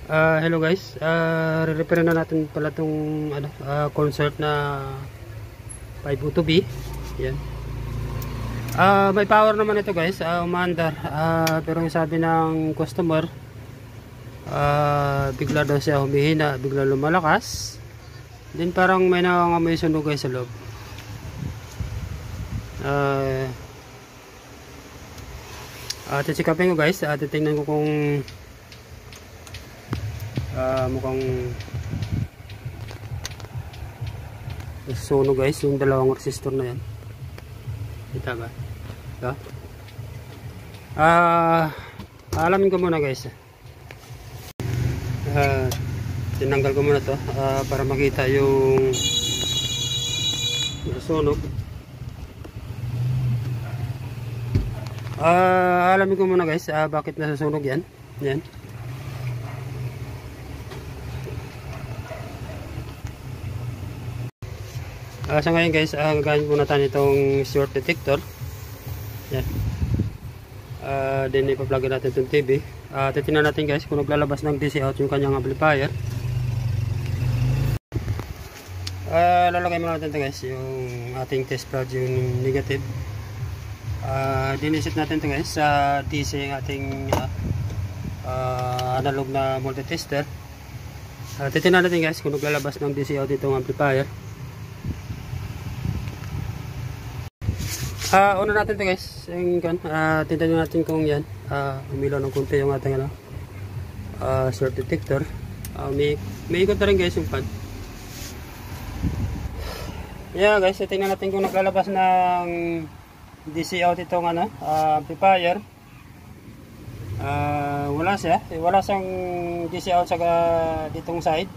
Hello guys, re-repair na natin pala itong concert na 502B. Yan. May power naman ito guys, umaandar. Pero yung sabi ng customer, bigla daw siya humihina, bigla lumalakas. Then parang may nangangamoy sunog guys sa loob. Tisikapin ko guys, titingnan ko kung mukhang sunog guys yung dalawang resistor na yan. Kita ba? Ito? Alamin ko muna guys. Tinanggal ko muna to para makita yung sunog. Alamin ko muna guys bakit nasusunog yan. Yan. Sa ngayon guys, gagamit muna tayo itong short detector. Yan. Then ipa-plug natin itong TV. Titingnan natin guys kung naglalabas ng DC out yung kanyang amplifier. Lalagay muna natin ito guys, yung ating test plug yung negative. Dinisit natin ito guys sa DC yung ating analog na multitester. Titingnan natin guys kung naglalabas ng DC out itong amplifier. Una natin ito guys, yung titignan natin kung yan umilaw ng konti yung ating short detector. May ikot na rin guys yung fan. Yeah guys, titignan natin kung naglalabas ng DC out itong amplifier. Wala siyang DC out sa ditong side.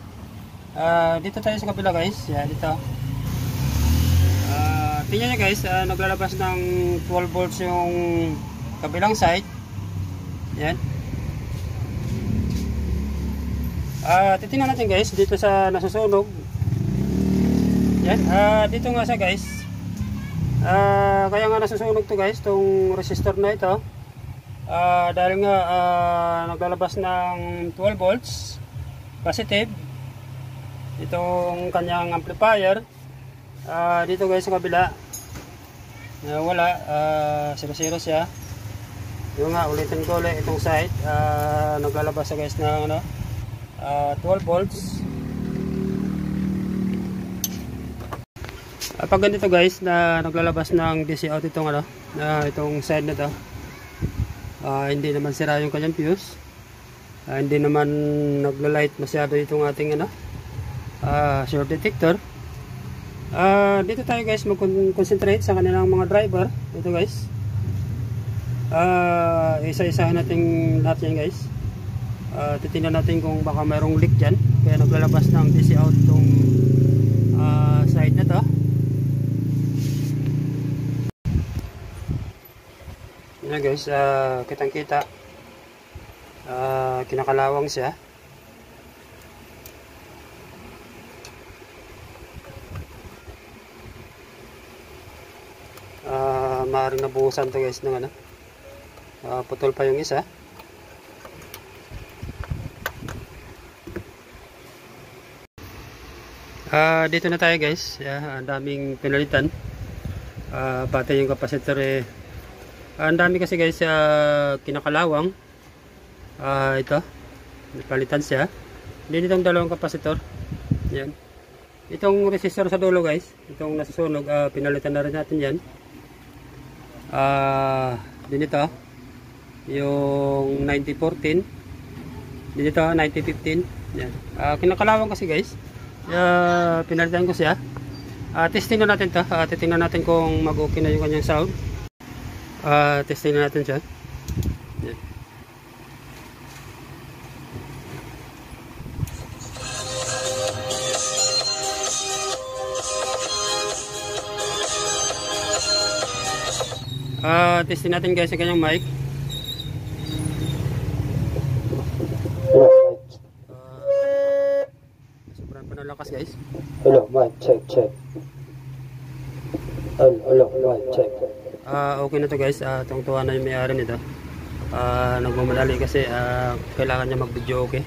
Dito tayo sa kabila guys, yan dito. Tingnan nyo guys, naglalabas ng 12 volts yung kabilang side. Yan. Titingnan natin guys dito sa nasusunog. Yan. Dito nga siya guys. Kaya nga nasusunog to guys, tong resistor na ito. Dahil nga naglalabas ng 12 volts positive itong kanyang amplifier. Dito guys sa kabila wala, 0-0 siya. Yung nga, ulitin ko ulit itong side, naglalabas siya guys ng 12 volts. Pag ganito guys na naglalabas ng DC out itong itong side na to, hindi naman sira yung kanyang fuse, hindi naman nagla-light masyado itong ating short detector. Dito tayo guys mag-concentrate sa kanilang mga driver. Ito guys, isa-isahin natin lahat yan guys. Titingnan natin kung baka mayroong leak dyan, kaya naglalabas ng DC out itong side na to. Yan guys, kitang kita kinakalawang siya. Maaaring nabuhusan to guys ng putol pa yung isa. Dito na tayo guys. Ang daming pinalitan, pati yung capacitor ang dami kasi guys kinakalawang. Ito palitan siya. Din itong dalawang capacitor. Yan. Itong resistor sa dulo guys, itong nasusunog, pinalitan na rin natin yan. Din ito yung 9014, din ito 9015. Yan. Kinakalawang kasi guys, pinalitan ko siya. Testing na natin to. Titingnan natin kung mag-okay na yung kanyang sound. Testing na natin siya. Yan. Testing natin guys ang kanyang mic. Sobrang panalakas guys. Hello, mic check. Hello, mic check. Okay na to guys. Tungtuhan na yung may-ari nito. Nagmamadali kasi kailangan niya mag-video, okay.